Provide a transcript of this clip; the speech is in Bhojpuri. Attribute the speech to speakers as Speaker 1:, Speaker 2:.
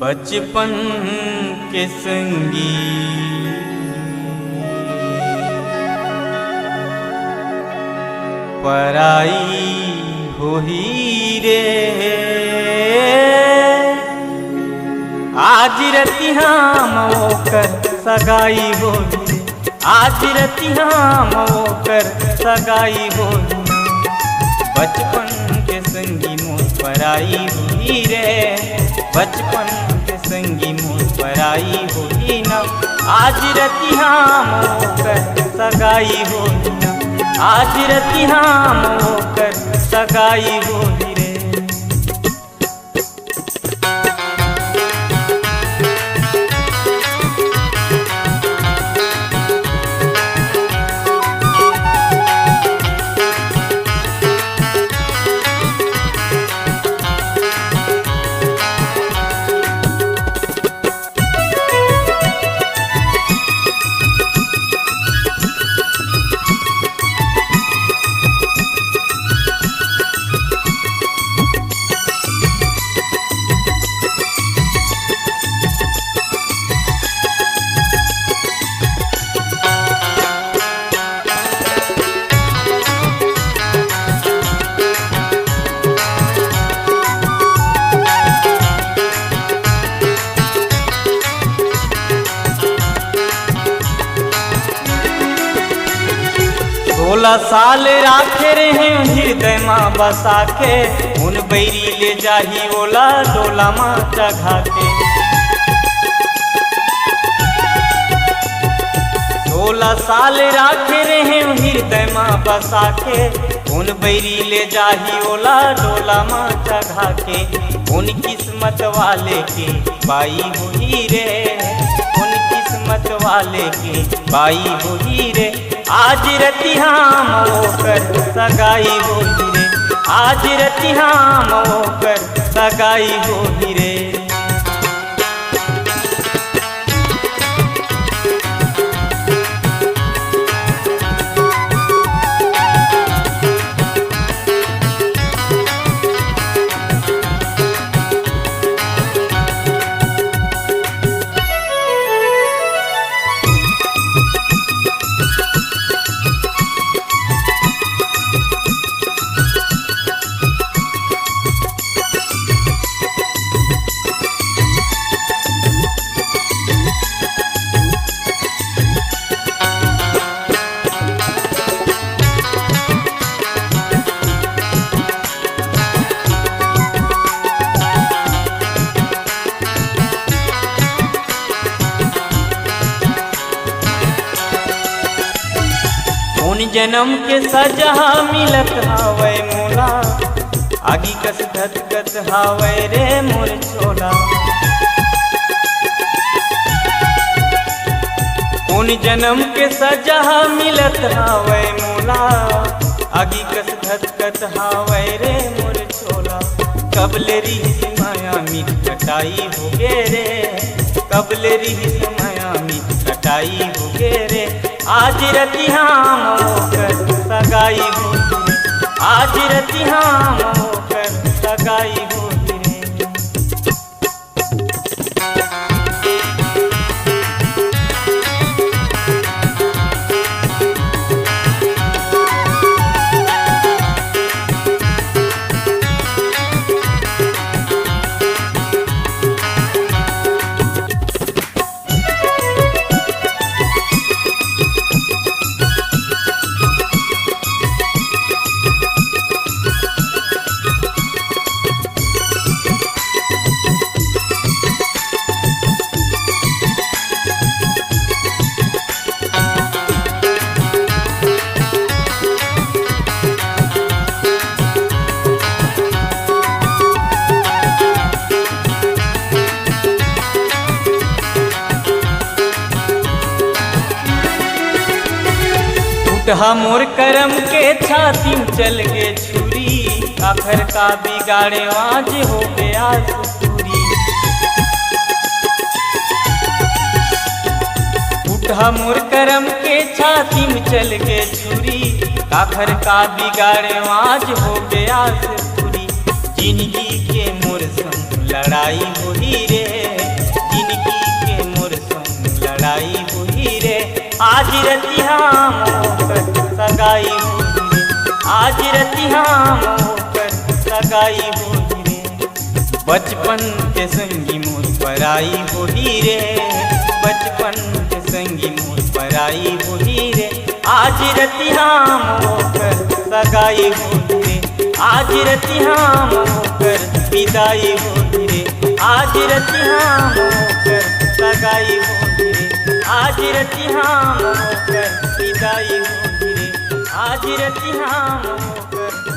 Speaker 1: बचपन के संगी पराई होही रे, आज रतिहा मोकर सगाई होही रे, आज रतिहा मोकर सगाई होही। बचपन के संगी मोर पराई होही रे, बचपन के संगी मोर पराई होही ना, आज रतिहा मोकर सगाई होही ना, आज रतिहा मोकर सगाई होही रे। सोलह साल राखे रहे हृदय माँ बसा के, उन बैरी ले जाही ओला डोला माँ चढ़ा के। 16 साल राखे रहे हृदय माँ बसा के, उन बैरी ले जाही ओला डोला माँ चढ़ा के। उन किस्मत वाले के बाई होही रे, उन किस्मत वाले के बाई होही रे, आज रतिहा मोकर सगाई होही रे, आज रतिहा मोकर सगाई होही रे। जन्म के सजा मिलत हावै मोला, आगी कस धधकत हावै रे मोर छोला। उन जन्म के सजा मिलत हावै मोला, आगी कस धधकत हावै रे मोर छोला। कबले रिहिस माया मिट कटाई होगे रे, कबले रिहिस माया मिट कटाई होगे रे, आज रतिहा मोकर सगाई होही रे, आज रतिहा मोकर सगाई होही रे। उठा मोर करम के छाती में चल गे छुरी, आखर का बिगाड़े आज हो गया सुतूरी। उठा मोर करम के छाती में चल गे छुरी, आखर का बिगाड़े आज हो गया सुतूरी। जिंदगी के मोर संग लड़ाई होई रे, जिंदगी के मोर संग लड़ाई होई रे। आज रतिया मोकर सगाई होई रे, आज रतिया मोकर सगाई होई रे। बचपन के संगी मोर पराई होई रे, बचपन के संगी मोर पराई होई रे। आज रतिया मोकर सगाई होई रे, आज रतिया मोकर विदाई होई रे। आज रतिया मोकर सगाई होई रे, आज रतिया मोकर विदाई होई रे। आज रतिया मोकर